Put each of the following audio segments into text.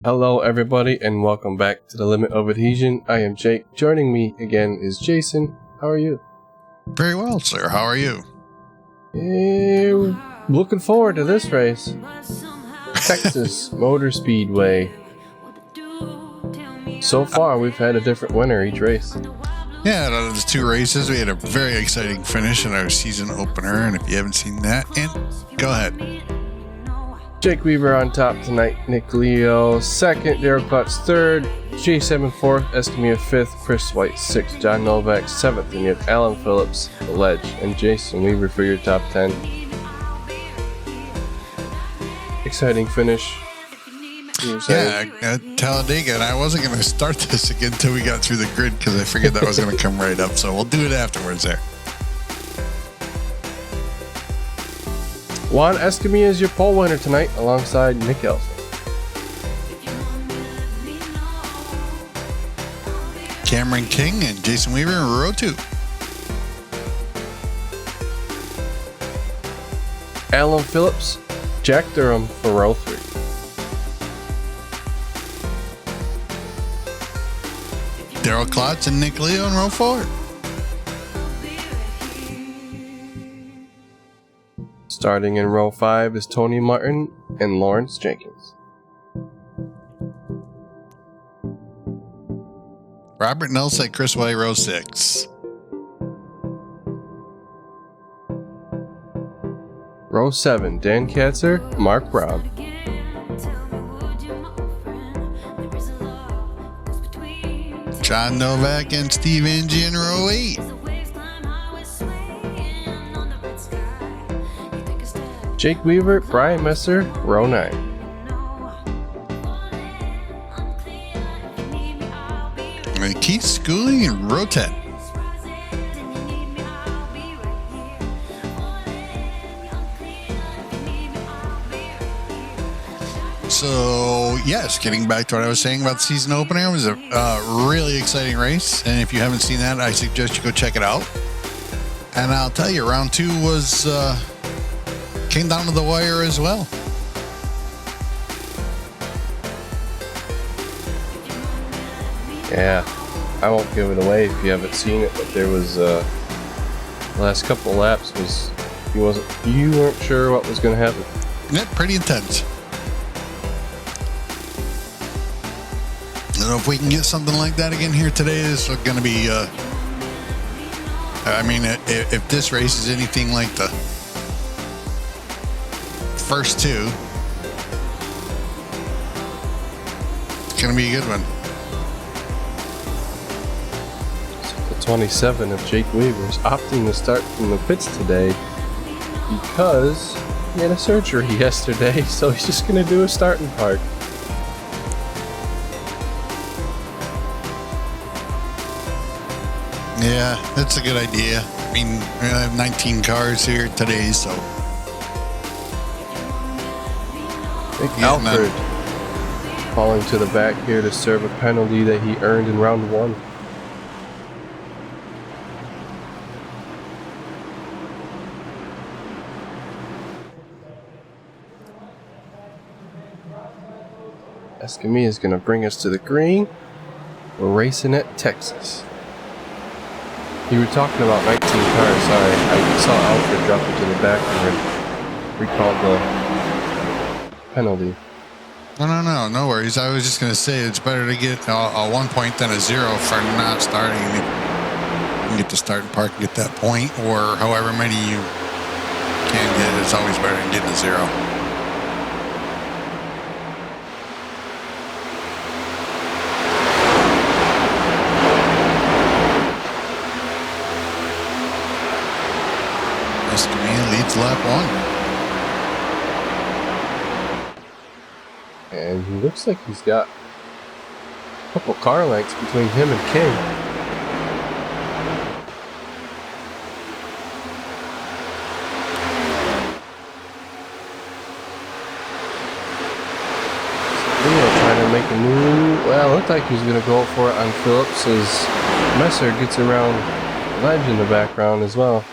Hello everybody and welcome back to the Limit of Adhesion. I am Jake. Joining me again is Jason. How are you? Very well, sir. How are you? Looking forward to this race. Texas Motor Speedway. So far we've had a different winner each race. Yeah, out of the two races, we had a very exciting finish in our season opener, and if you haven't seen that, go ahead. Jake Weaver on top tonight, Nick Leo second, Daryl Klutz third, J7 fourth, Escamilla fifth, Chris White sixth, John Novak seventh, and you have Alan Phillips, the ledge, and Jason Weaver for your top 10. Exciting finish. Yeah, Talladega, and I wasn't going to start this again until we got through the grid because I figured that was going to come right up, so we'll do it afterwards there. Juan Escamilla is your pole winner tonight alongside Nick Elson. Cameron King and Jason Weaver in row 2. Alan Phillips, Jack Durham for row 3. Daryl Klotz and Nick Leo in row 4. Starting in row 5 is Tony Martin and Lawrence Jenkins. Robert Nelson, Chris White, row 6. Row 7, Dan Katzer, Mark Brown. John Novak and Steve Angie in row 8. Jake Weaver, Brian Messer, row 9. And Keith Schooley in row 10. So, yes, getting back to what I was saying about the season opener, it was a really exciting race. And if you haven't seen that, I suggest you go check it out. And I'll tell you, round 2 was came down to the wire as well. Yeah, I won't give it away if you haven't seen it, but there was the last couple laps was you weren't sure what was going to happen. Yeah, pretty intense. I don't know if we can get something like that again here today. This is going to be, I mean, if this race is anything like the first 2, it's going to be a good one. So the 27 of Jake Weaver is opting to start from the pits today because he had a surgery yesterday, so he's just going to do a starting park. Yeah, that's a good idea. I mean, we have 19 cars here today, so. Alfred falling to the back here to serve a penalty that he earned in round 1. Escamilla is going to bring us to the green. We're racing at Texas. You were talking about 19 cars, sorry. I saw Alfred drop into the back and recalled the penalty. No worries. I was just going to say it's better to get a 1 point than a 0 for not starting. You can get the starting park and get that point, or however many you can get. It's always better than getting a 0. Leads lap 1. And he looks like he's got a couple car lengths between him and King. Leo trying to make a move. Well, it looked like he was going to go for it on Phillips as Messer gets around Ledge in the background as well.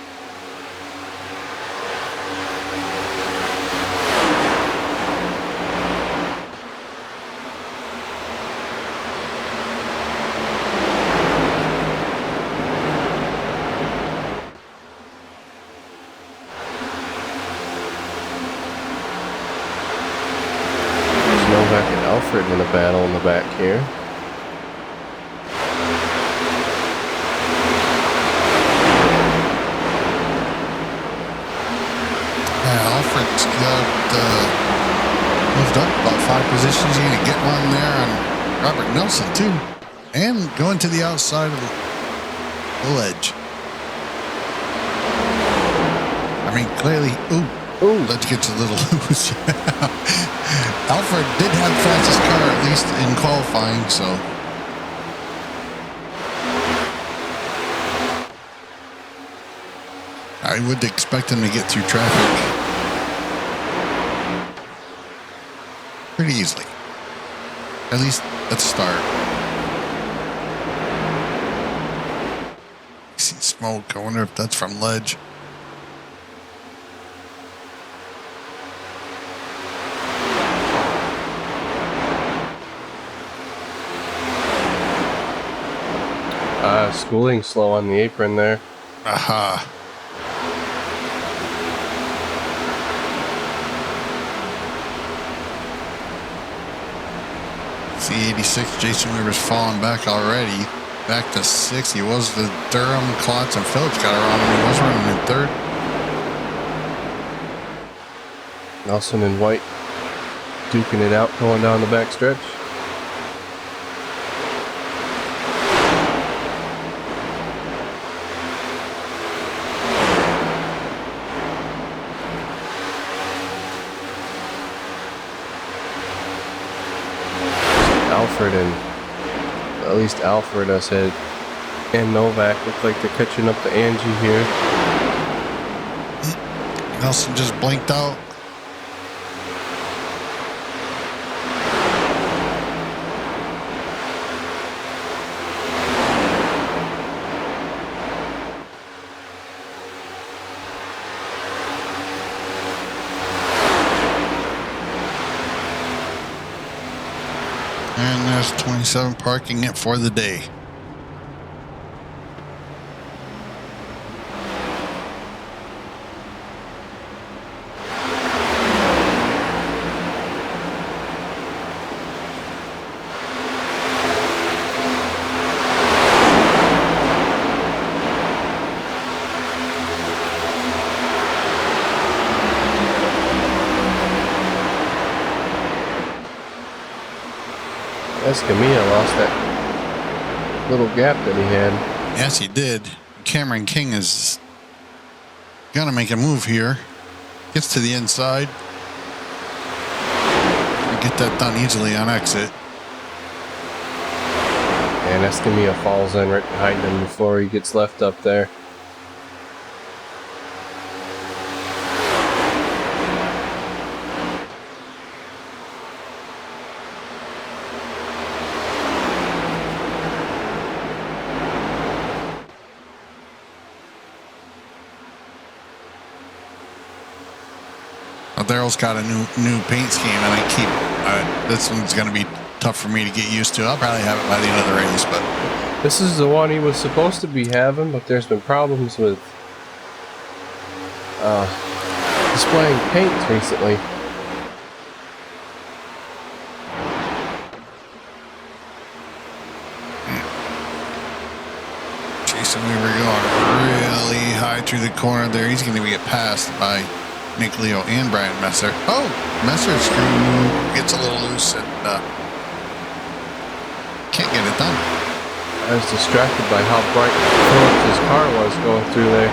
back at Alfred in a battle in the back here. Yeah, Alfred's got moved up about 5 positions. He's going to get one there on Robert Nelson, too. And going to the outside of the ledge. I mean, clearly, ooh, ledge gets a little loose. Alfred did have the fastest car, at least in qualifying, so. I would expect him to get through traffic pretty easily. At least at the start. I see smoke. I wonder if that's from ledge. Schooling slow on the apron there. Aha. C86, Jason Weaver's falling back already. Back to 6th. He was the Durham, Klotz, and Phillips got around him. He was running in 3rd. Nelson and White duking it out going down the back stretch. Alfred and at least Alfred, I said, and Novak look like they're catching up to Angie here. Nelson just blinked out. And there's 27 parking it for the day. Escamilla lost that little gap that he had. Yes, he did. Cameron King is gonna make a move here. Gets to the inside. Get that done easily on exit. And Escamilla falls in right behind him before he gets left up there. Daryl's got a new paint scheme, and I keep this one's going to be tough for me to get used to. I'll probably have it by the end of the race, but this is the one he was supposed to be having, but there's been problems with displaying paints recently. Jason Weaver going really high through the corner there. He's going to get passed by Nick Leo and Brian Messer. Oh, Messer's screw gets a little loose and can't get it done. I was distracted by how bright Phillips' car was going through there.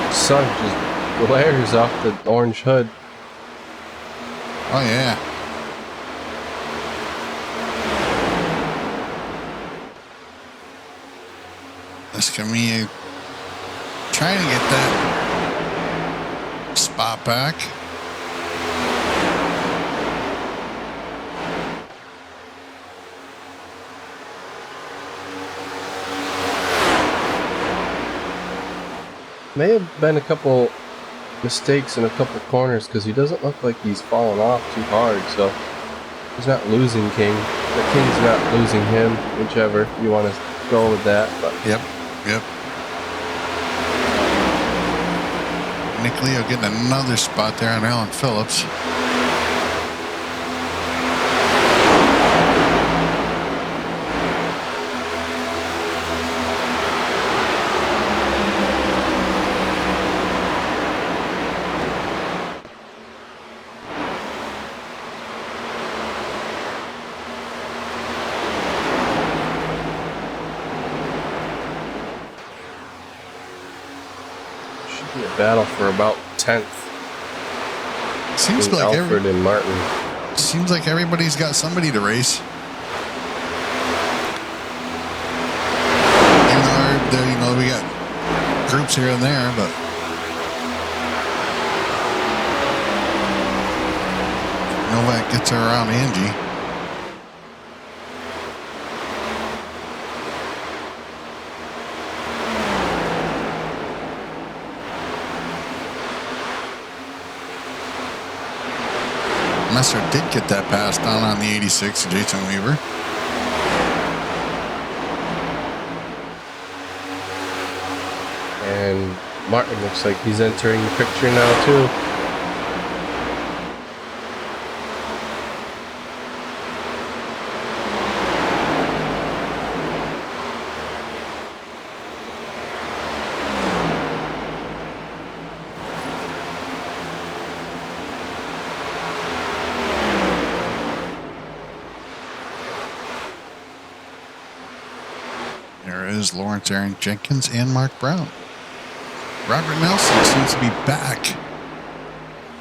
The sun just glares off the orange hood. Oh, yeah. Escamilla trying to get that spot back. May have been a couple mistakes in a couple corners because he doesn't look like he's falling off too hard, so he's not losing King. The King's not losing him, whichever you want to go with that. But Yep. Nick Leo getting another spot there on Alan Phillips. Be a battle for about 10th. Seems like Alfred and Martin. Seems like everybody's got somebody to race. Even though we got groups here and there, but Novak gets her around Angie. Messer did get that pass down on the 86 to Jason Weaver. And Martin looks like he's entering the picture now too. There is Lawrence Aaron Jenkins and Mark Brown. Robert Nelson seems to be back.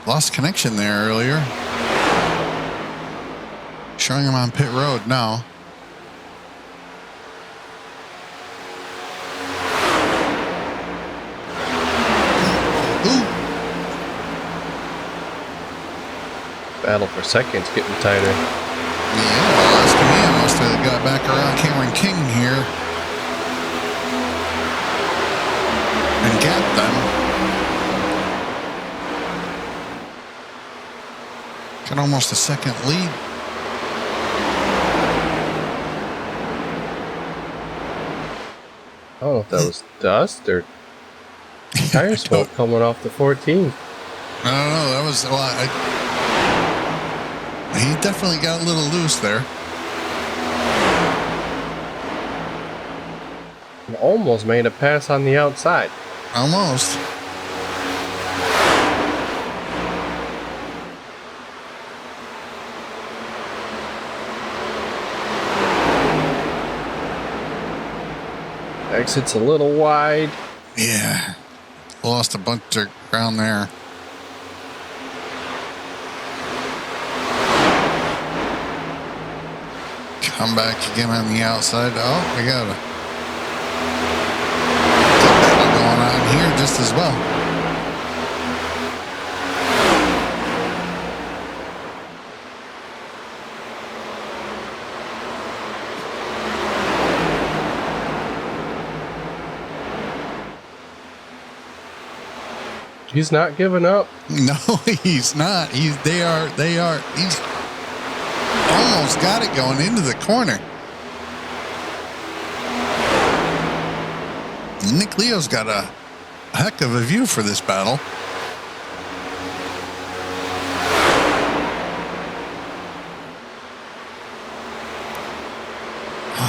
Lost connection there earlier. Showing him on pit road now. Ooh. Battle for second's getting tighter. Yeah, last command must have got back around Cameron King here. And get them. Got almost a second lead. I don't know if that was dust or tire smoke coming off the 14. I don't know. That was he definitely got a little loose there. And almost made a pass on the outside. Almost. Exit's a little wide. Yeah. Lost a bunch of ground there. Come back again on the outside. Oh, we got a battle going on here just as well. He's not giving up. No, he's not. He's almost got it going into the corner. Nick Leo's got a heck of a view for this battle.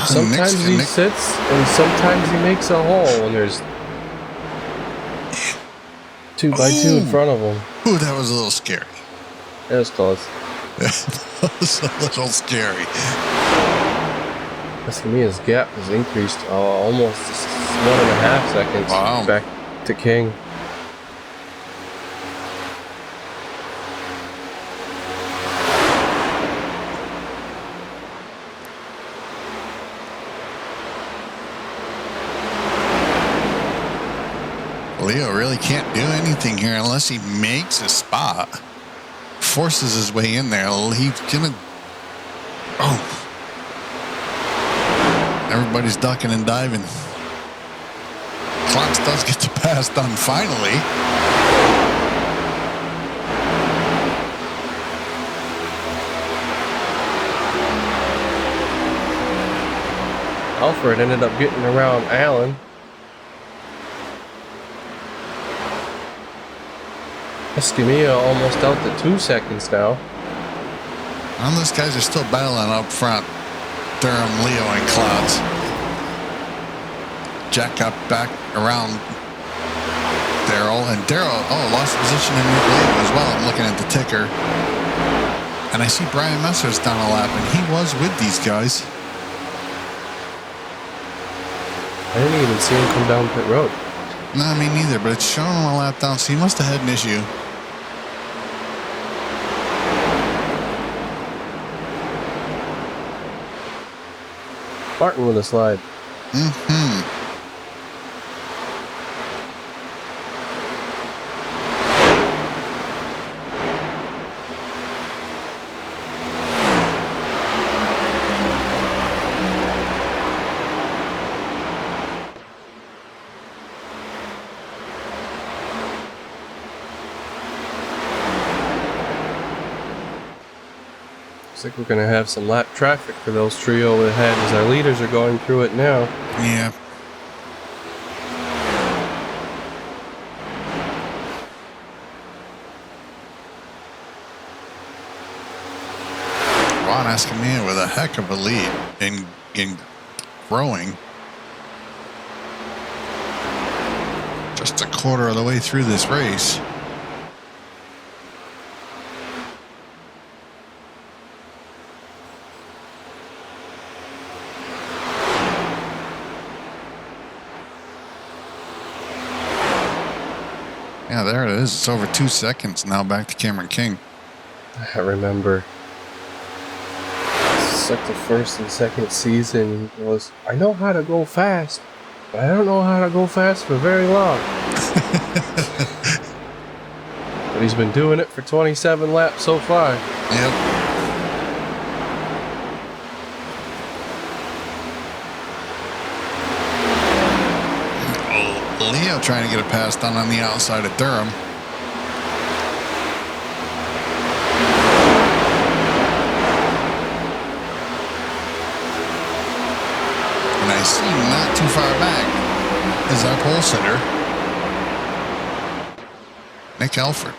Sometimes he sits and sometimes he makes a hole and there's 2x2 in front of him. Ooh, that was a little scary. That was close. That was a little scary. Escamilla's gap has increased almost 1.5 seconds back to King. Leo really can't do anything here unless he makes a spot. Forces his way in there. He's gonna... Oh. Everybody's ducking and diving. Clocks does get the pass done finally. Alfred ended up getting around Allen. Escamilla almost out to 2 seconds now. And those guys are still battling up front. Durham, Leo, and Clouds. Jack got back around Daryl, and Daryl, lost position in Leo as well. I'm looking at the ticker. And I see Brian Messer's down a lap, and he was with these guys. I didn't even see him come down pit road. No, me neither, but it's showing him a lap down, so he must have had an issue. Martin with a slide. Looks like we're going to have some lap traffic for those trio ahead as our leaders are going through it now. Yeah. Ron Escamilla with a heck of a lead in growing. Just a quarter of the way through this race. Yeah, there it is. It's over 2 seconds now. Back to Cameron King. I remember. It's like the first and second season was, I know how to go fast, but I don't know how to go fast for very long. But he's been doing it for 27 laps so far. Yep. Leo trying to get a pass done on the outside of Durham. And I see not too far back is our pole sitter, Nick Alford.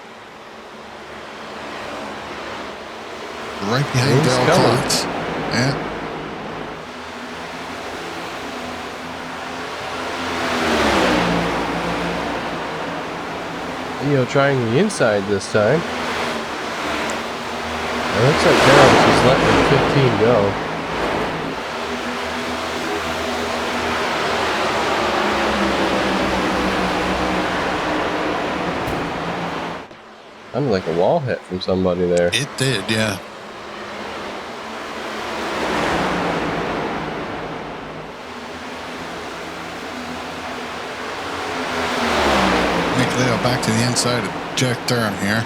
Right behind Dale Collins. Yeah. Leo trying the inside this time. It looks like Daryl's just letting 15 go. Sounded like a wall hit from somebody there. It did, yeah. Leo back to the inside of Jack Durham here.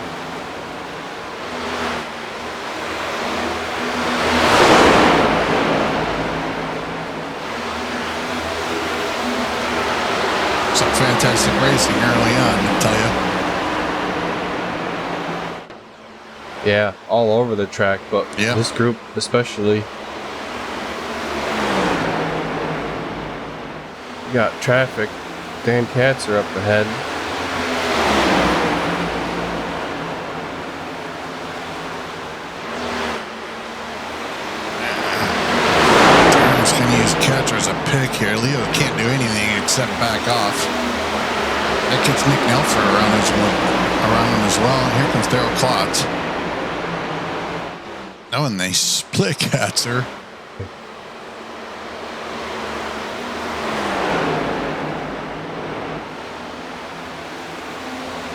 Some fantastic racing early on, I tell you. Yeah, all over the track, but this group especially. We got traffic. Dan Katzer up ahead. As a pick here. Leo can't do anything except back off. That gets Nick Nelfer around him as well. And here comes Daryl Klotz. Oh, and they split Katzer.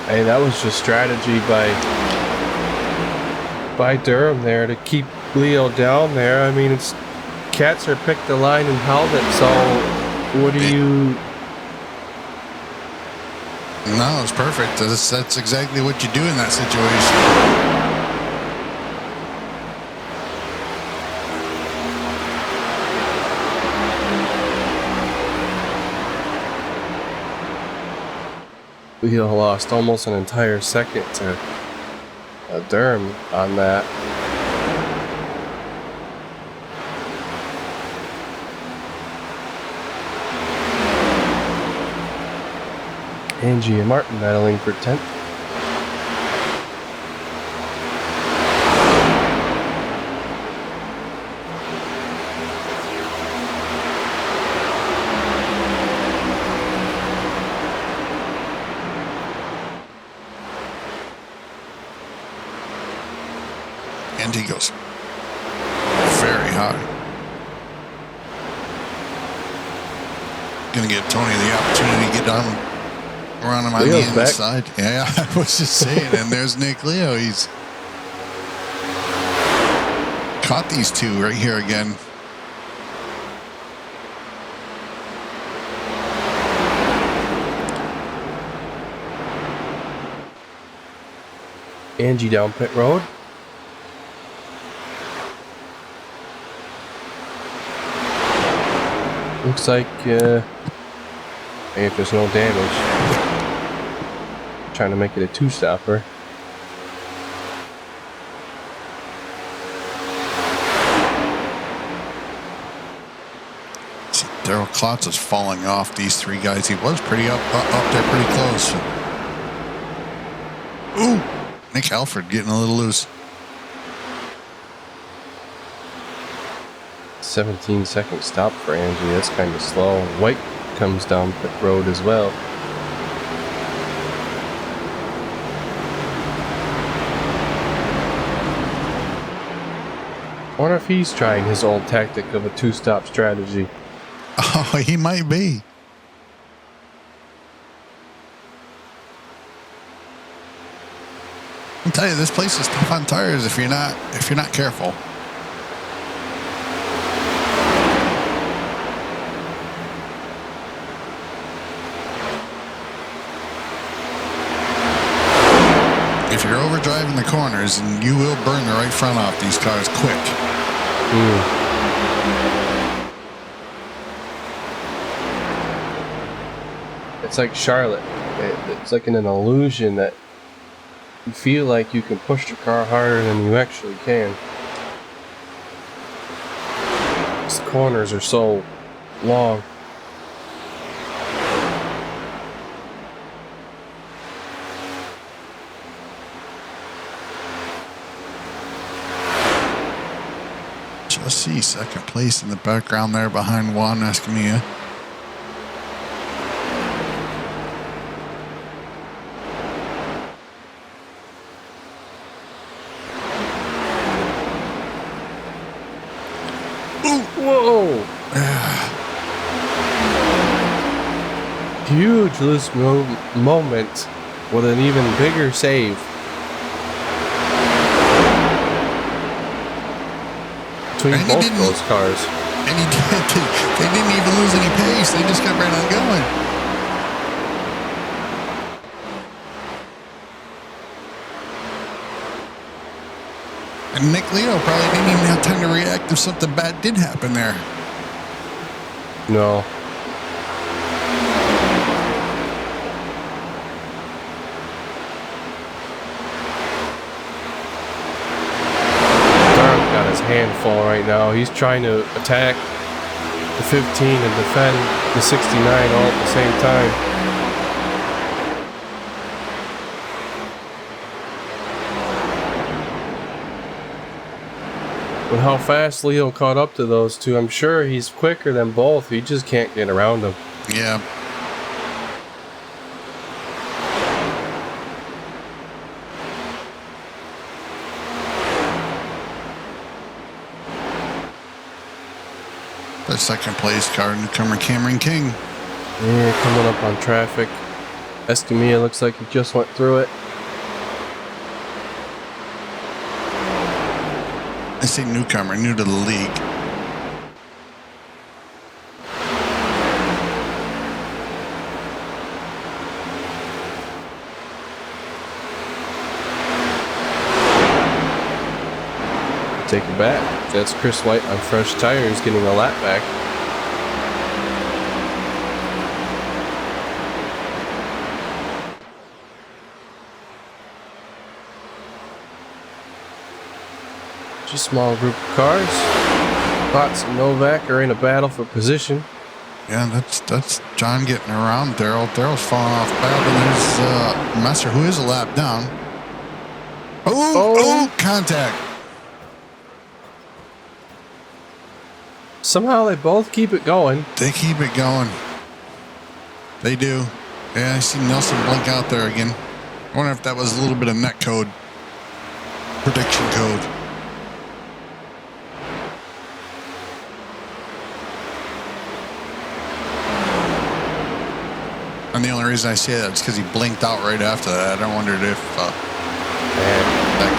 Hey, that was just strategy by Durham there to keep Leo down there. I mean, it's Katzer picked the line and held it, so what do you... No, it's perfect. That's exactly what you do in that situation. Leo lost almost an entire second to Durham on that. Angie and Martin battling for 10th. and he goes very high. Gonna give Tony the opportunity to get down around him on Leo's the back. inside. Yeah, I was just saying. And there's Nick Leo. He's caught these two right here again. Angie down pit road. Looks like if there's no damage, trying to make it a two-stopper. Daryl Klotz is falling off these three guys. He was pretty up there, pretty close. Ooh, Nick Halford getting a little loose. 17-second stop for Angie. That's kind of slow. White comes down pit road as well. I wonder if he's trying his old tactic of a two-stop strategy. Oh, he might be. I'll tell you, this place is tough on tires if you're not careful. If you're overdriving the corners, and you will burn the right front off these cars quick. It's like Charlotte. It's like an illusion that you feel like you can push the car harder than you actually can. These corners are so long. Just see second place in the background there behind Juan Escamilla. Whoa! Huge loose moment with an even bigger save. Between both those cars. And they didn't even lose any pace. They just kept right on going. And Nick Leo probably didn't even have time to react if something bad did happen there. No. Got his hand full right now. He's trying to attack the 15 and defend the 69 all at the same time. With how fast Leo caught up to those two, I'm sure he's quicker than both. He just can't get around them. Yeah. The second place car, newcomer Cameron King. Yeah, coming up on traffic. Escamilla looks like he just went through it. I say newcomer, new to the league. Take it back. That's Chris White on fresh tires getting a lap back. Just a small group of cars. Potts and Novak are in a battle for position. Yeah, that's John getting around Daryl. Daryl's falling off bad, and there's Messer, who is a lap down. Oh, contact. Somehow they both keep it going. They keep it going. They do. Yeah, I see Nelson blink out there again. I wonder if that was a little bit of net code. Prediction code. And the only reason I say that is because he blinked out right after that. I wondered if that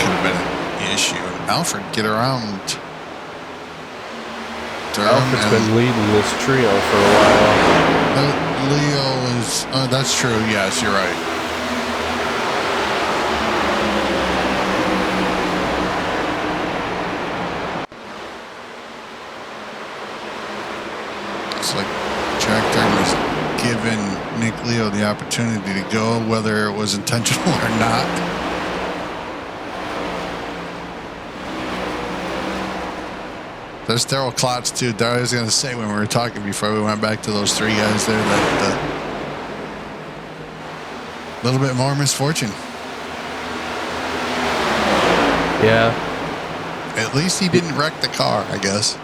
could have been an issue. Alfred, get around. Alfred's been leading this trio for a while. Leo is... that's true. Yes, you're right. It's like Jack Durham was given Nick Leo the opportunity to go, whether it was intentional or not. There's Daryl Klotz too. I was going to say when we were talking before we went back to those three guys there that a little bit more misfortune. Yeah. At least he didn't wreck the car, I guess.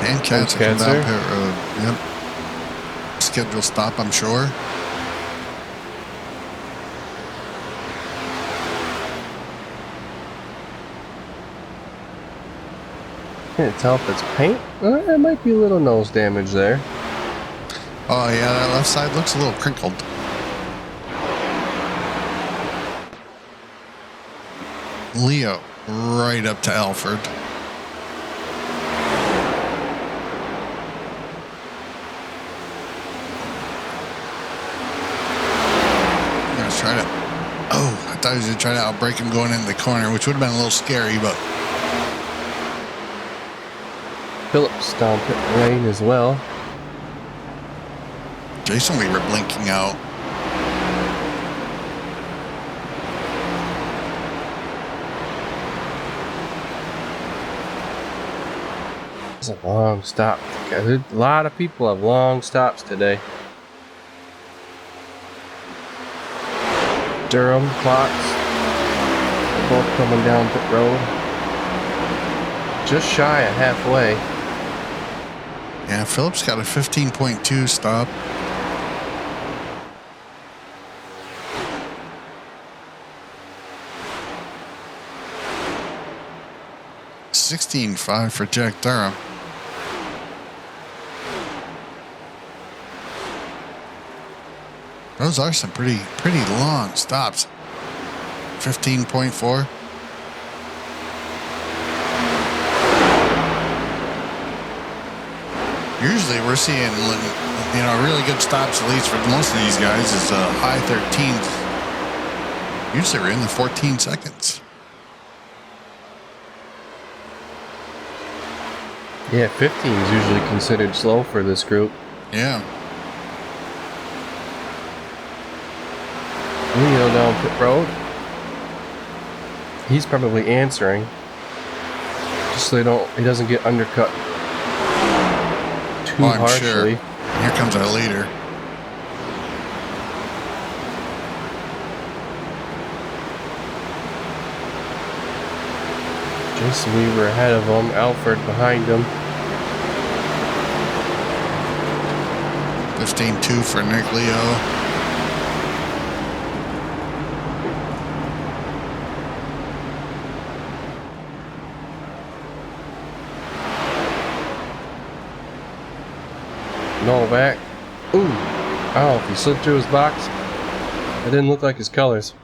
Dan Katz coming down pit road. Yep. Scheduled stop, I'm sure. Can't tell if it's paint. There might be a little nose damage there. Oh yeah, that left side looks a little crinkled. Leo right up to Alfred. Try to. Oh, I thought he was going to try to outbrake him going into the corner, which would have been a little scary, but. Phillips down pit lane as well. Jason Weaver blinking out. It's a long stop. A lot of people have long stops today. Durham, Klotz, they're both coming down pit road. Just shy of halfway. Yeah, Phillips got a 15.2 stop. $16.5 for Jack Durham. Those are some pretty long stops. 15.4. Usually we're seeing, really good stops, at least for most of these guys, is high 13s. Usually we're in the 14 seconds. Yeah, 15 is usually considered slow for this group. Yeah. Leo down pit road. He's probably answering, just so he doesn't get undercut too harshly. Sure. Here comes our leader. Jason Weaver ahead of him, Alfred behind him. 15.2 for Nick Leo. Novak. Ooh. I don't know if he slipped through his box. It didn't look like his colors.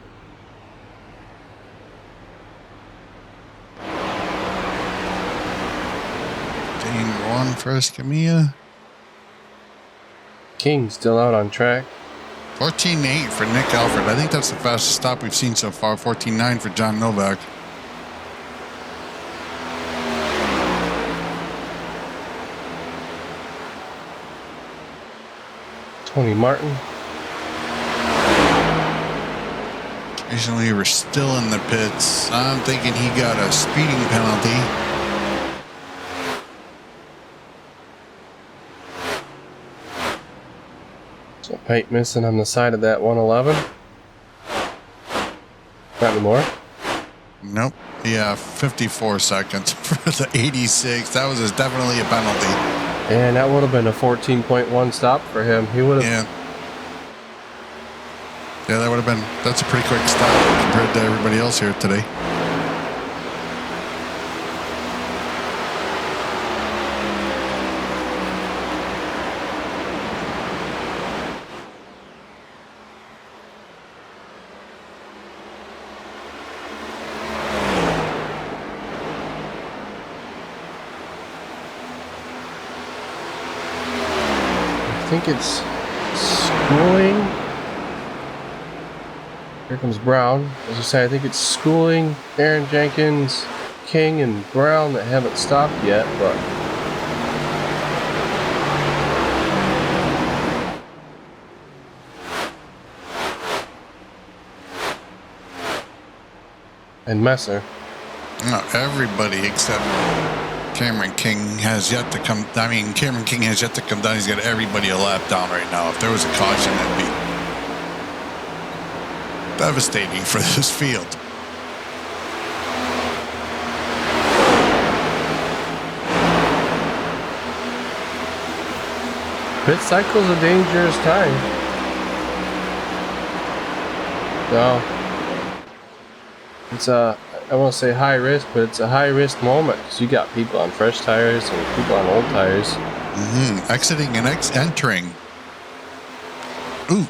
One for Escamilla. King still out on track. 14.8 for Nick Alfred. I think that's the fastest stop we've seen so far. 14.9 for John Novak. Tony Martin. Jason Weaver still in the pits. I'm thinking he got a speeding penalty. So paint missing on the side of that 111. Not anymore. Nope. Yeah, 54 seconds for the 86. That was definitely a penalty. And that would have been a 14.1 stop for him. He would have. Yeah, that would have been. That's a pretty quick stop compared to everybody else here today. think it's schooling. Here comes Brown. As I say, I think it's schooling Aaron Jenkins, King, and Brown that haven't stopped yet, but and Messer. No, everybody except Cameron King has yet to come. I mean, Cameron King has yet to come down. He's got everybody a lap down right now. If there was a caution, that'd be devastating for this field. Pit cycle's a dangerous time. No. It's I won't say high risk, but it's a high risk moment because you got people on fresh tires and people on old tires. Exiting and entering. Ooh.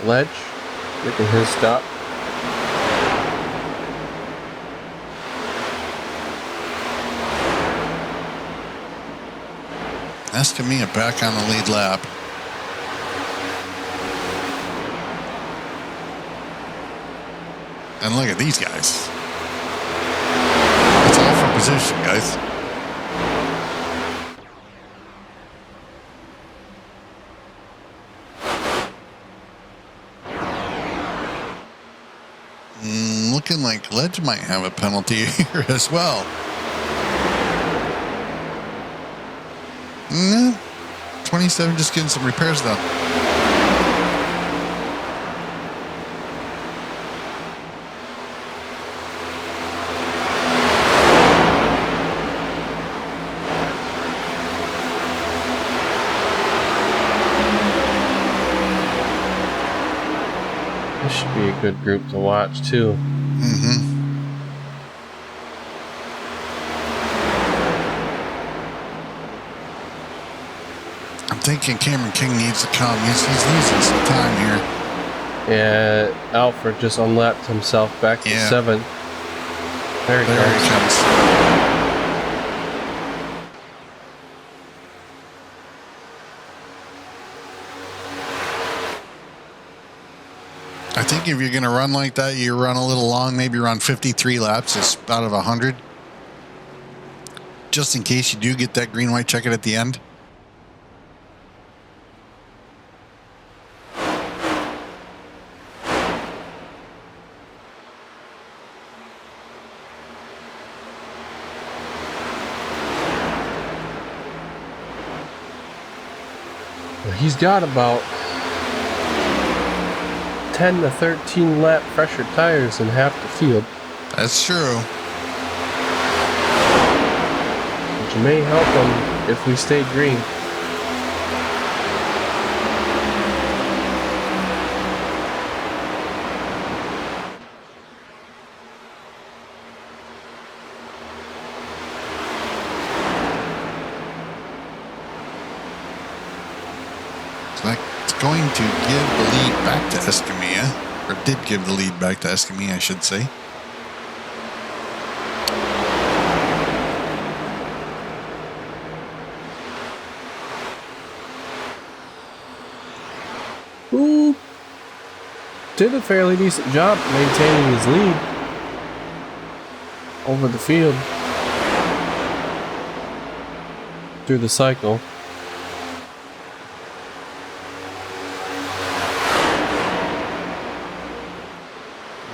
Ledge making his stop. Escamilla back on the lead lap. And look at these guys. It's all for position, guys. Looking like Ledge might have a penalty here as well. 27 just getting some repairs done. This should be a good group to watch too. I'm thinking Cameron King needs to come. He's losing some time here. Yeah, Alfred just unlapped himself back to 7th. There he comes. I think if you're going to run like that, you run a little long, maybe run 53 laps just out of 100. Just in case you do get that green-white checker at the end. He's got about 10 to 13 lap fresher tires in half the field. That's true. Which may help him if we stay green. Going to give the lead back to Escamilla, or did give the lead back to Escamilla, I should say. Who did a fairly decent job maintaining his lead over the field through the cycle.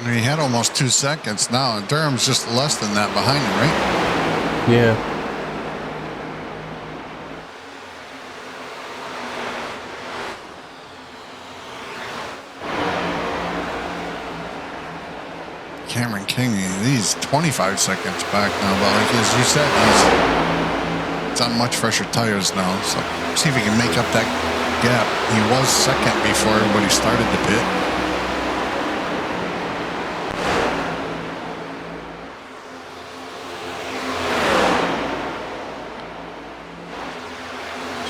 He had almost 2 seconds now, and Durham's just less than that behind him, right? Yeah. Cameron King, he's 25 seconds back now, but like as you said, he's on much fresher tires now, so see if he can make up that gap. He was second before everybody started the pit.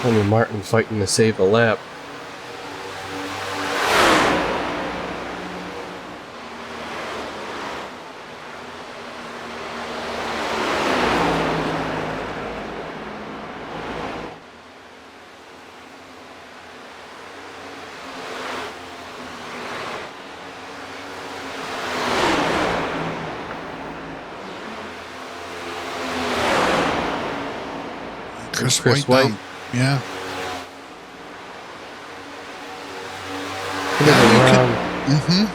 Tony Martin fighting to save a lap. Chris White. White. Yeah. Could have been around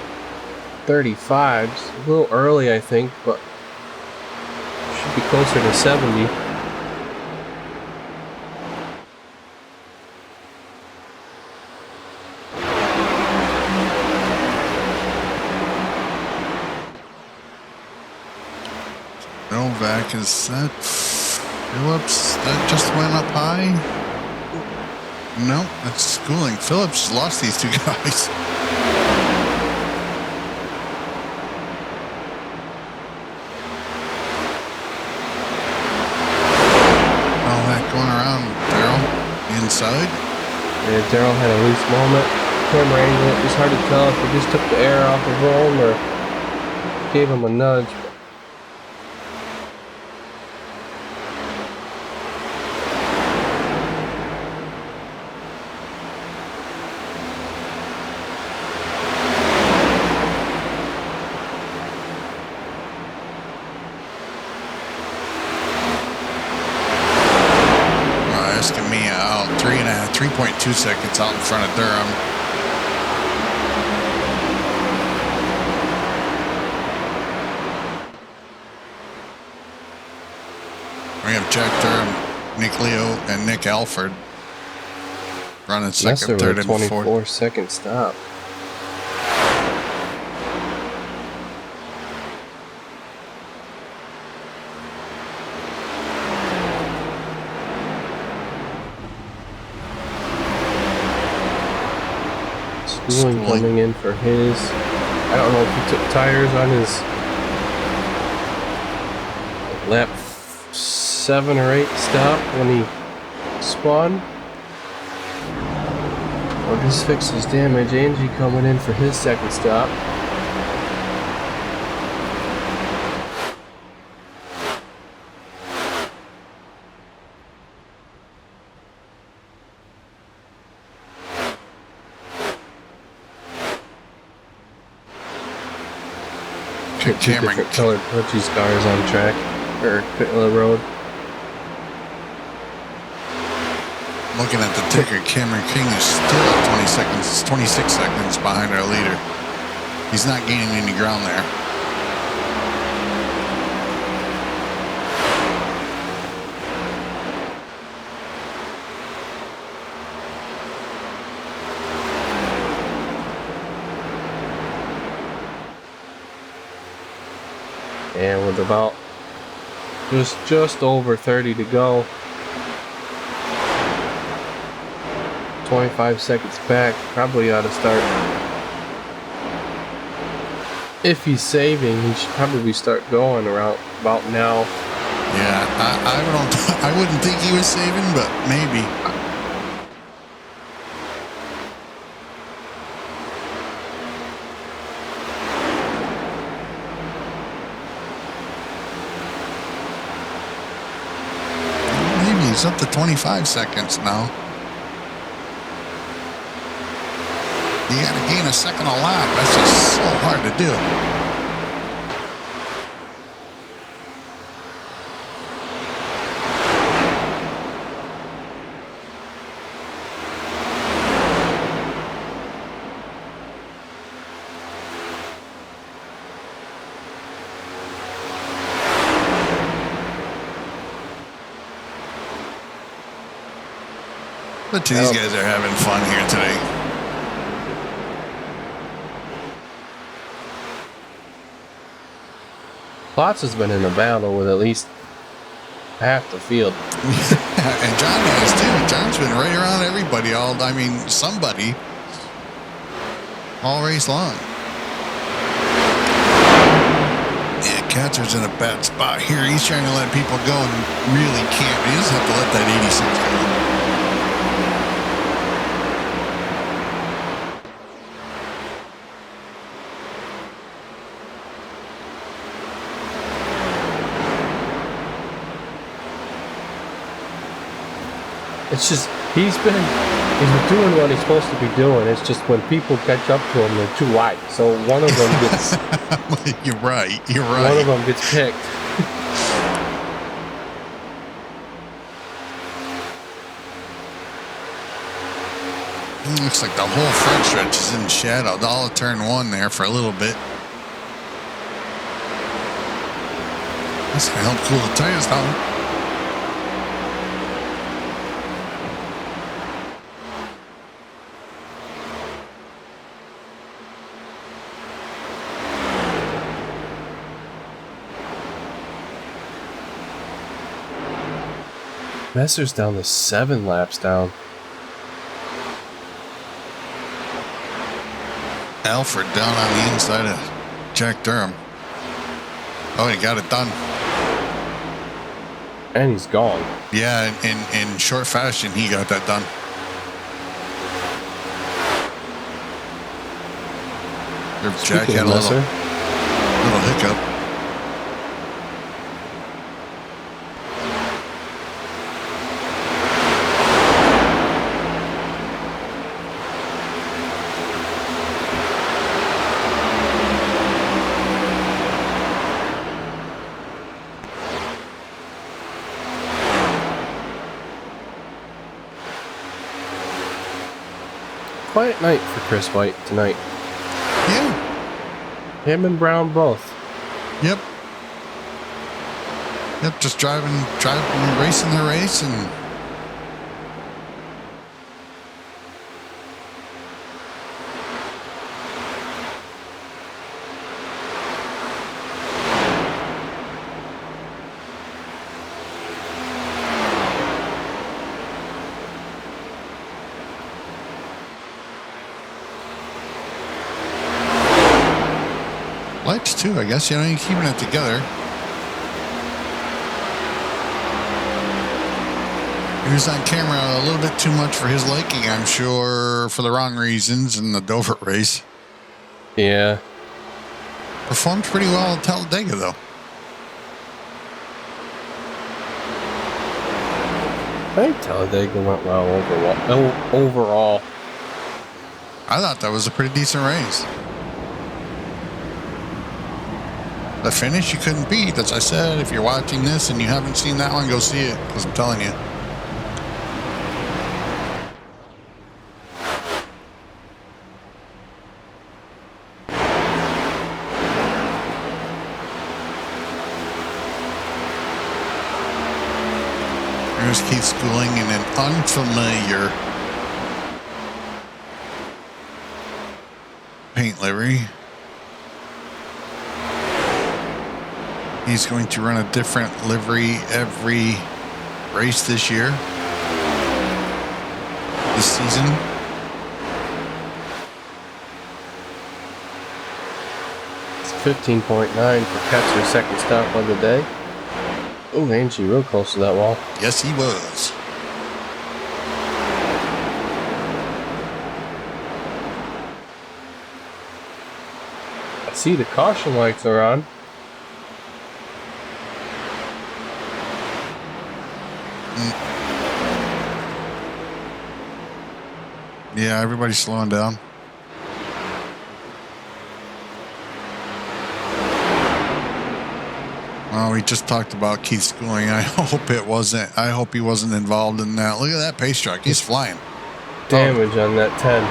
35. It's a little early, I think, but should be closer to 70. Novak, is that Phillips? That just went up high? No, that's Schooling. Phillips lost these two guys. All that going around, Darrell, inside. Yeah, Darrell had a loose moment. Camera angle, it was hard to tell if he just took the air off of him or gave him a nudge. Escamilla out 3.2 seconds out in front of Durham. We have Jack Durham, Nick Leo, and Nick Alford running second, third, and 24 fourth. second stop. Schooling coming in for his. I don't know if he took tires on his lap 7 or 8 stop when he spawned, or just fixed his damage. Angie coming in for his second stop. Two different colored Pudgy cars on track, or road. Looking at the ticker, Cameron King is still 26 seconds behind our leader. He's not gaining any ground there. And with about just over 30 to go, 25 seconds back, probably ought to start. If he's saving, he should probably start going around about now. Yeah, I wouldn't think he was saving, but maybe. He's up to 25 seconds now. You got to gain a second a lap. That's just so hard to do. But these guys are having fun here today. Klotz has been in a battle with at least half the field. And John has too. John's been right around everybody somebody all race long. Yeah, Katzer's in a bad spot here. He's trying to let people go and really can't. He doesn't have to let that 86 go. It's just, he's been doing what he's supposed to be doing. It's just when people catch up to him, they're too wide. So one of them gets... You're right. One of them gets picked. Looks like the whole front stretch is in shadow. All of turn one there for a little bit. That's going to help cool the tires down. Messer's down to 7 laps down. Alfred down on the inside of Jack Durham. Oh, he got it done. And he's gone. Yeah, in short fashion, he got that done. Jack had a little hiccup. Quiet night for Chris White tonight. Yeah. Him and Brown both. Yep. Yep, just driving, racing the race and... lights too, I guess. You know, you're keeping it together. He was on camera a little bit too much for his liking, I'm sure, for the wrong reasons in the Dover race. Yeah. Performed pretty well at Talladega, though. I think Talladega went well overall. I thought that was a pretty decent race. The finish you couldn't beat. As I said, if you're watching this and you haven't seen that one, go see it, because I'm telling you. Here's Keith Schooling in an unfamiliar paint livery. He's going to run a different livery every race this year, this season. It's 15.9 for Ketcher's second stop of the day. Oh, Angie, real close to that wall. Yes, he was. I see the caution lights are on. Yeah, everybody's slowing down. Well, we just talked about Keith Schooling. I hope he wasn't involved in that. Look at that pace truck. He's flying. Damage on that 10.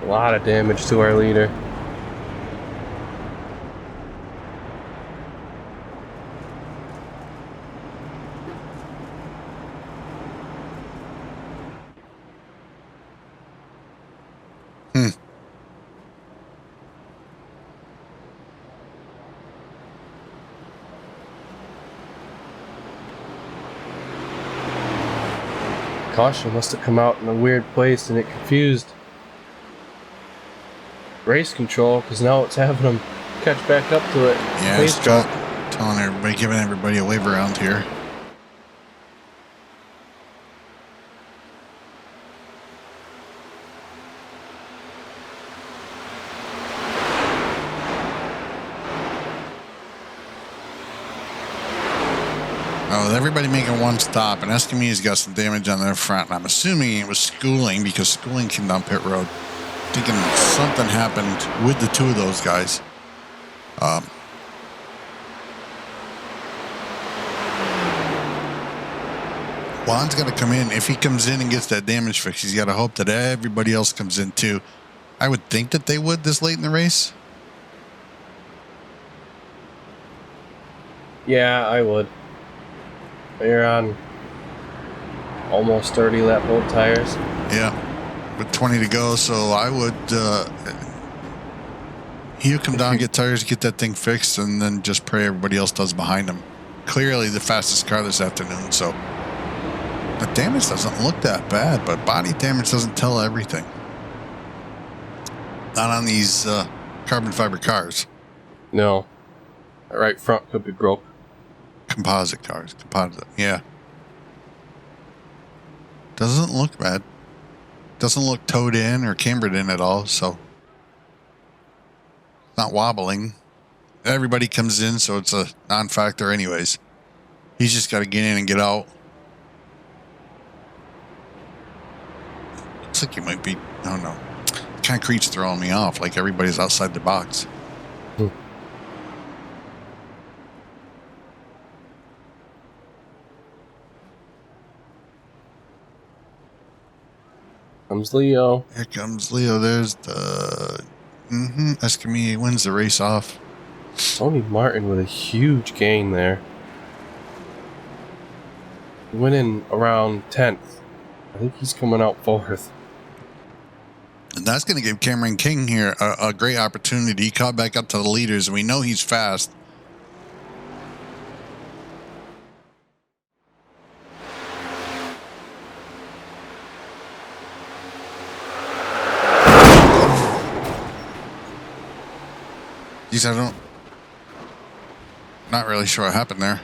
A lot of damage to our leader. Caution must have come out in a weird place and it confused race control, because now it's having them catch back up to it. Yeah, it's telling everybody, giving everybody a wave around here. Oh, with everybody making one stop, and Escamillo's got some damage on their front, and I'm assuming it was Schooling, because Schooling came down pit road. Thinking something happened with the two of those guys. Juan's got to come in. If he comes in and gets that damage fixed, he's got to hope that everybody else comes in too. I would think that they would this late in the race. Yeah, I would. You're on almost 30 lap old tires. Yeah, with 20 to go, so I would. He'll come down, get tires, get that thing fixed, and then just pray everybody else does behind him. Clearly the fastest car this afternoon, so the damage doesn't look that bad, but body damage doesn't tell everything. Not on these carbon fiber cars. No. That right front could be broke. Composite cars. Composite, yeah. Doesn't look bad. Doesn't look towed in or cambered in at all, so not wobbling. Everybody comes in, so it's a non-factor anyways. He's just got to get in and get out. Looks like he might be, I don't know. Concrete's throwing me off, like everybody's outside the box. Comes Leo. Here comes Leo. There's the Escamilla wins the race off. Tony Martin with a huge gain there. He went in around 10th. I think he's coming out 4th. And that's going to give Cameron King here a great opportunity. He caught back up to the leaders, and we know he's fast. Geez, not really sure what happened there.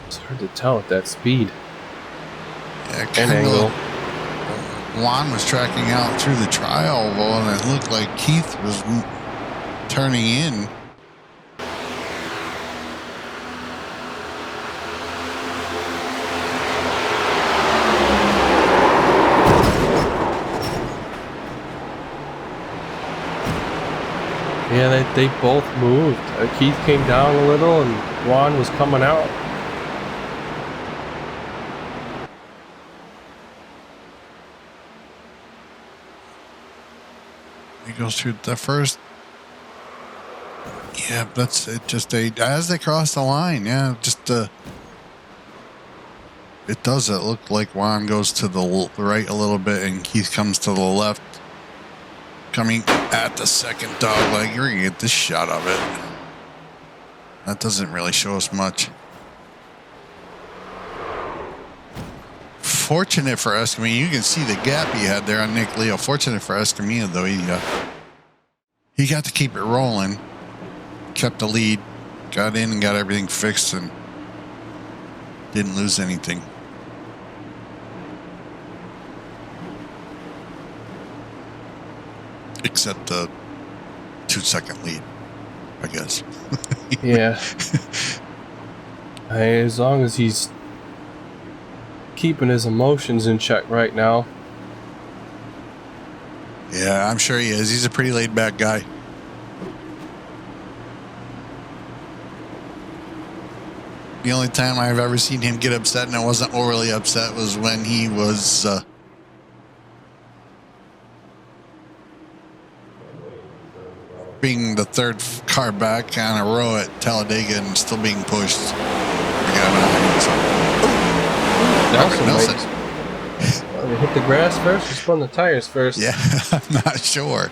It's hard to tell at that speed. Yeah, and angle. Juan was tracking out through the tri-oval, and it looked like Keith was turning in. Yeah, they both moved. Keith came down a little, and Juan was coming out. He goes through the first. Yeah, that's it. Just as they cross the line, yeah, just it does it look like Juan goes to the right a little bit, and Keith comes to the left. Coming at the second dog leg, you're gonna get this shot of it. That doesn't really show us much. Fortunate for Escamilla, you can see the gap he had there on Nick Leo. Fortunate for Escamilla, though, he got to keep it rolling, kept the lead, got in and got everything fixed, and didn't lose anything. Except the 2-second lead, I guess. Yeah. As long as he's keeping his emotions in check right now. Yeah, I'm sure he is. He's a pretty laid-back guy. The only time I've ever seen him get upset, and I wasn't overly upset, was when he was being the third car back on a row at Talladega and still being pushed. Nelson. They hit the grass first or spun the tires first? Yeah, I'm not sure.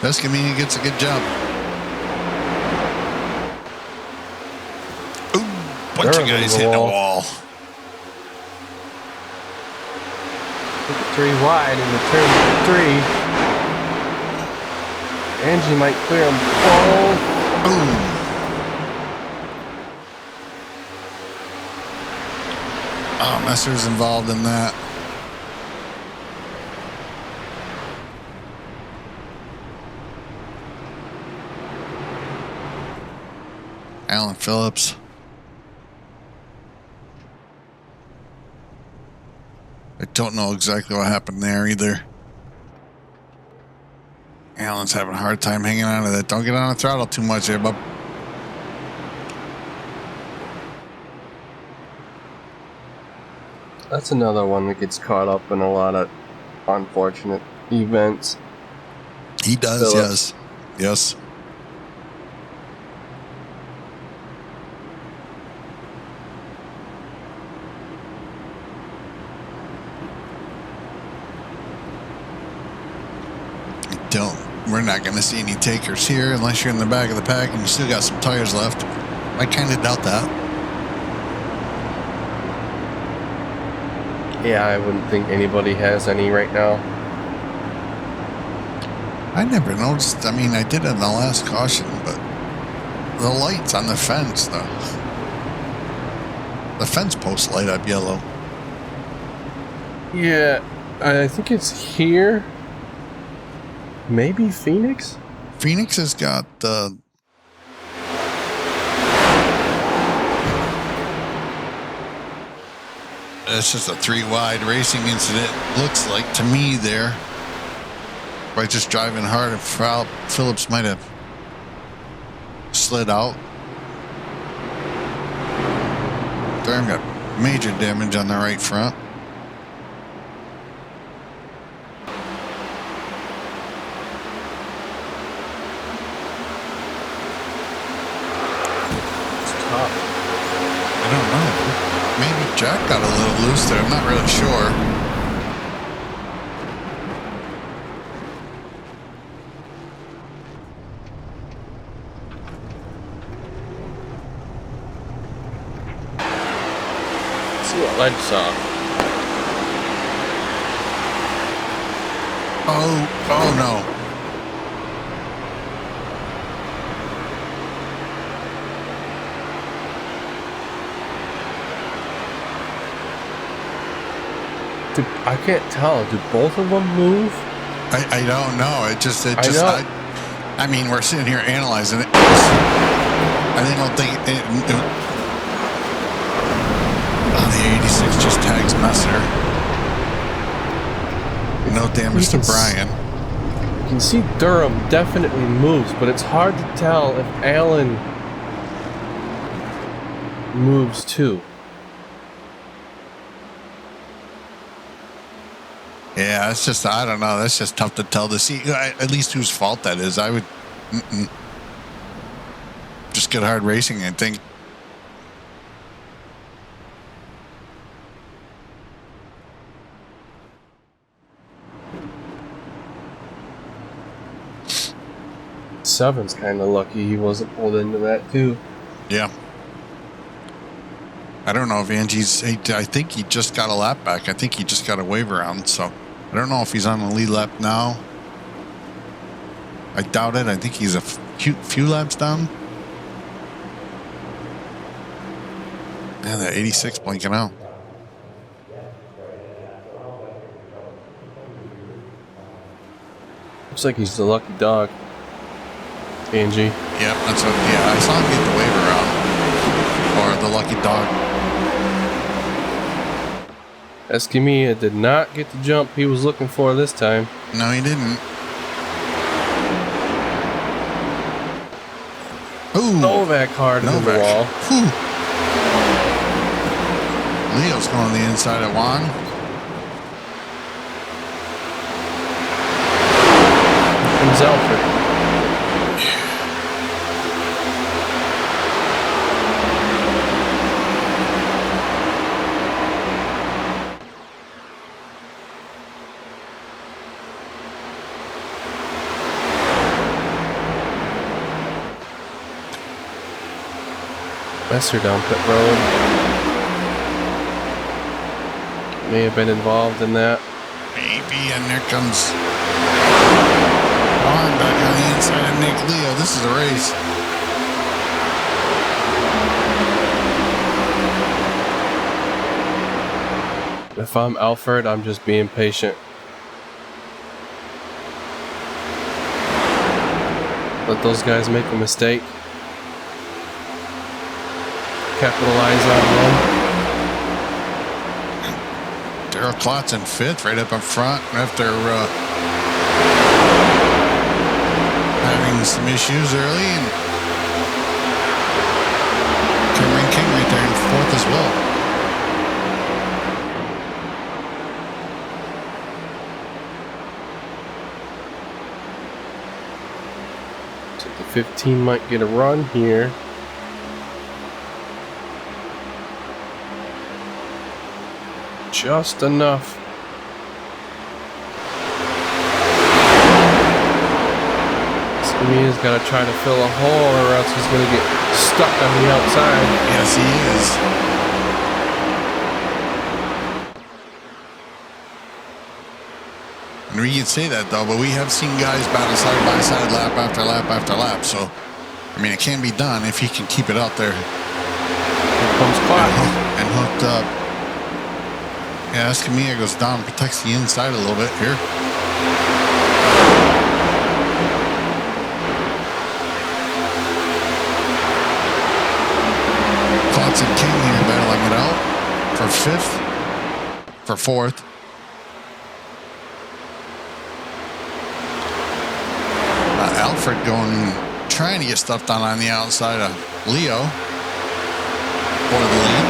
Escamilla gets a good jump. Ooh, bunch of guys hitting the wall. Took it 3 wide into turn 3. Angie might clear them all. Boom. Oh, Messer's involved in that. Alan Phillips. I don't know exactly what happened there either. Alan's having a hard time hanging on to that. Don't get on the throttle too much there, bub. That's another one that gets caught up in a lot of unfortunate events. He does, Phillips. yes. We're not going to see any takers here unless you're in the back of the pack and you still got some tires left. I kind of doubt that. Yeah, I wouldn't think anybody has any right now. I never noticed. I mean, I did it in the last caution, but the lights on the fence, the fence posts light up yellow. Yeah, I think it's here. Maybe Phoenix? Phoenix has got it's just a 3-wide racing incident, looks like to me there. By just driving hard, Phillips might have slid out. Durham got major damage on the right front. I don't know. Maybe Jack got a little loose there. I'm not really sure. Let's see what ledge saw. Oh no. I can't tell. Do both of them move? I don't know. I mean, we're sitting here analyzing it. I don't think the 86 just tags Messer. No damage to Brian. You can see Durham definitely moves, but it's hard to tell if Allen moves too. Yeah, it's just, I don't know. That's just tough to tell to see at least whose fault that is. I would just get hard racing, I think. Seven's kind of lucky he wasn't pulled into that too. Yeah. I don't know if I think he just got a lap back. I think he just got a wave around, so I don't know if he's on the lead lap now. I doubt it. I think he's a few laps down. Yeah, that 86 blinking out. Looks like he's the lucky dog. Angie. Yep, that's what. Yeah, I saw him get the wave around, or the lucky dog. Escamilla did not get the jump he was looking for this time. No, he didn't. Ooh. Novak hard into the wall. Whew. Leo's going on the inside of Juan. Here comes Alfred. Messer down pit road. May have been involved in that. Maybe, and there comes Juan back on the inside of Nick Leo. This is a race. If I'm Alfred, I'm just being patient. Let those guys make a mistake. Capitalize on one. Daryl Klotz in fifth, right up in front after having some issues early, and Cameron King right there in fourth as well. 15 might get a run here. Just enough. He's got to try to fill a hole or else he's going to get stuck on the outside. Yes, he is. And we can say that, though, but we have seen guys battle side by side, lap after lap after lap. So, I mean, it can be done if he can keep it out there. Here comes Clark. And hooked up. Yeah, Escamilla goes down, protects the inside a little bit here. And King here battling it out for 5th, for 4th. Alfred trying to get stuff done on the outside of Leo for the lead.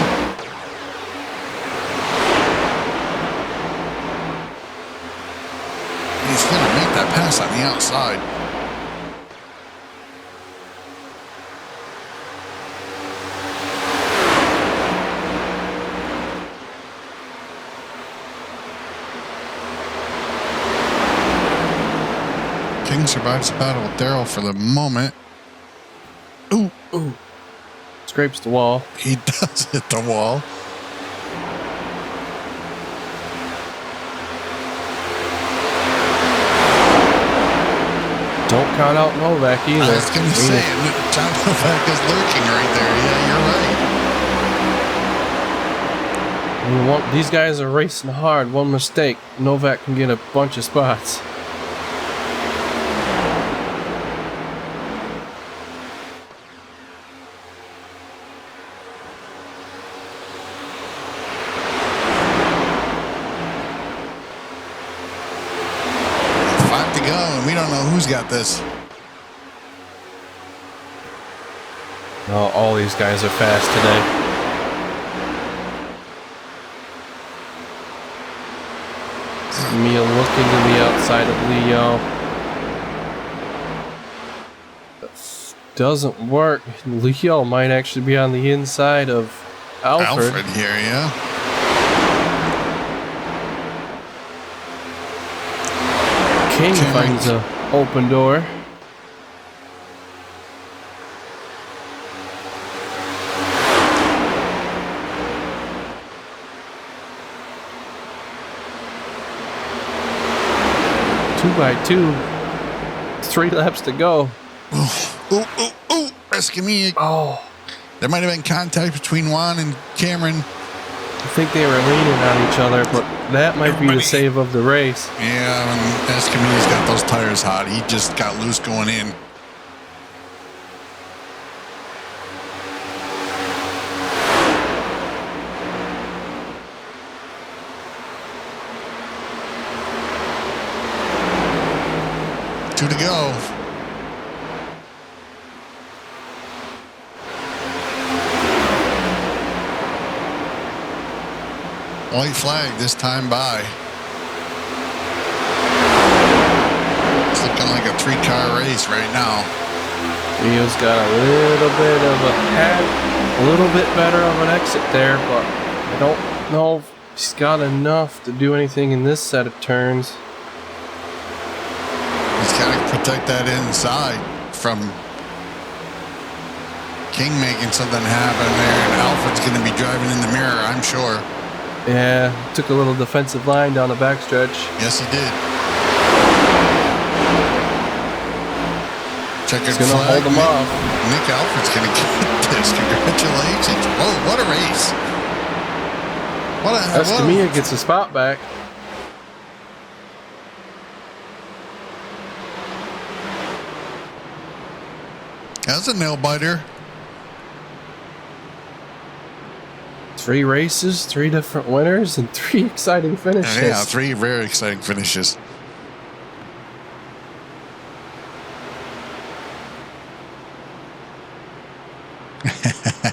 He's going to make that pass on the outside. King survives the battle with Darrell for the moment. Ooh. Scrapes the wall. He does hit the wall. Don't count out Novak either. I was going to say, John Novak is lurking right there. Yeah, you're right. These guys are racing hard. One mistake, Novak can get a bunch of spots. Who's got this? Oh, all these guys are fast today. Mia looking to the outside of Leo. Doesn't work. Leo might actually be on the inside of Alfred. Alfred here, yeah. King finds a open door. Two by two. 3 laps to go. Escamilla. Oh. There might have been contact between Juan and Cameron. I think they were leaning on each other, but that might be the save of the race. Yeah, and Escamilla's got those tires hot. He just got loose going in. Two to go. White flag this time by. It's looking like a 3-car race right now. Leo's got a little bit better of an exit there, but I don't know if he's got enough to do anything in this set of turns. He's got to protect that inside from King making something happen there, and Alfred's going to be driving in the mirror, I'm sure. Yeah, took a little defensive line down the backstretch. Yes, he did. Checkered He's going to hold him off. Nick Alfred's going to get this. Congratulations. Whoa, what a race. Escamilla gets a spot back. That's a nail biter. 3 races, 3 different winners, and 3 exciting finishes. Yeah, 3 very exciting finishes.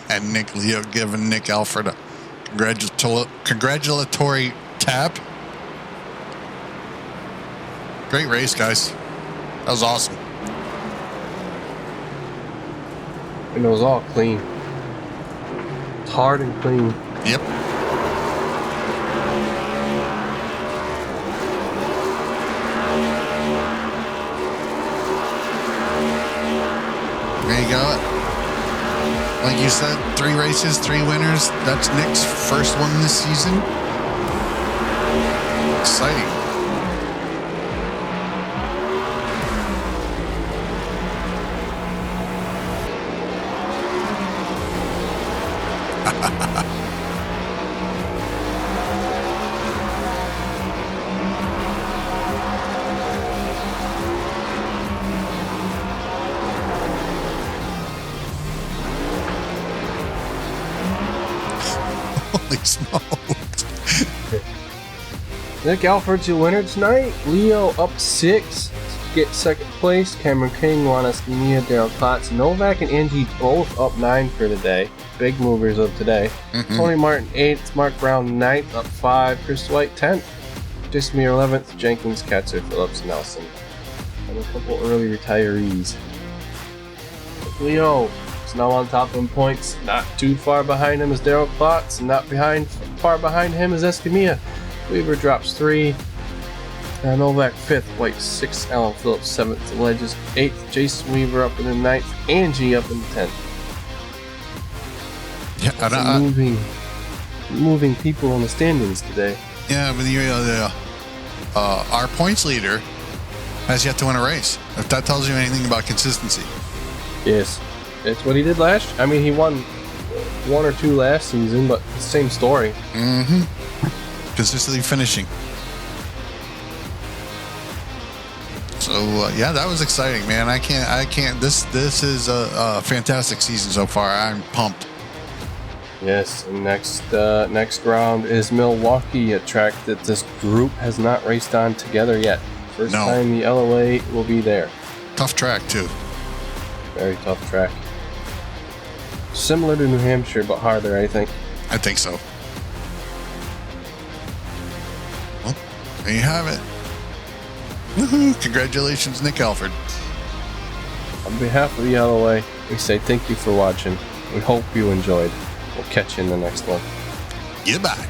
And Nick Leo giving Nick Alfred a congratulatory tap. Great race, guys. That was awesome. And it was all clean. It's hard and clean. Yep. There you go. Like you said, 3 races, 3 winners. That's Nick's first one this season. Exciting. Holy smokes. Nick Alford's your winner tonight. Leo up 6 to get second place. Cameron King, Juan Escamilla, Daryl Klotz, Novak, and Angie both up 9 for the day. Big movers of today. Tony Martin 8th, Mark Brown 9th, up 5. Chris White 10th. Jason Meyer 11th, Jenkins, Katzer, Phillips, Nelson. And a couple early retirees. Leo is now on top in points. Not too far behind him is Daryl Klotz, and not far behind him is Escamilla. Weaver drops 3. Novak 5th, White 6th, Alan Phillips 7th, the Ledges 8th, Jason Weaver up in the 9th, Angie up in the 10th. Yeah, moving people in the standings today. Yeah, but our points leader has yet to win a race. If that tells you anything about consistency. Yes, it's what he did last. I mean, he won 1 or 2 last season, but the same story. Consistently finishing. So yeah, that was exciting, man. I can't. This is a fantastic season so far. I'm pumped. Yes, and next round is Milwaukee, a track that this group has not raced on together yet. First time the LOA will be there. Tough track too. Very tough track. Similar to New Hampshire, but harder, I think. I think so. Well, there you have it. Woohoo! Congratulations, Nick Alford. On behalf of the LOA, we say thank you for watching. We hope you enjoyed. We'll catch you in the next one. Goodbye.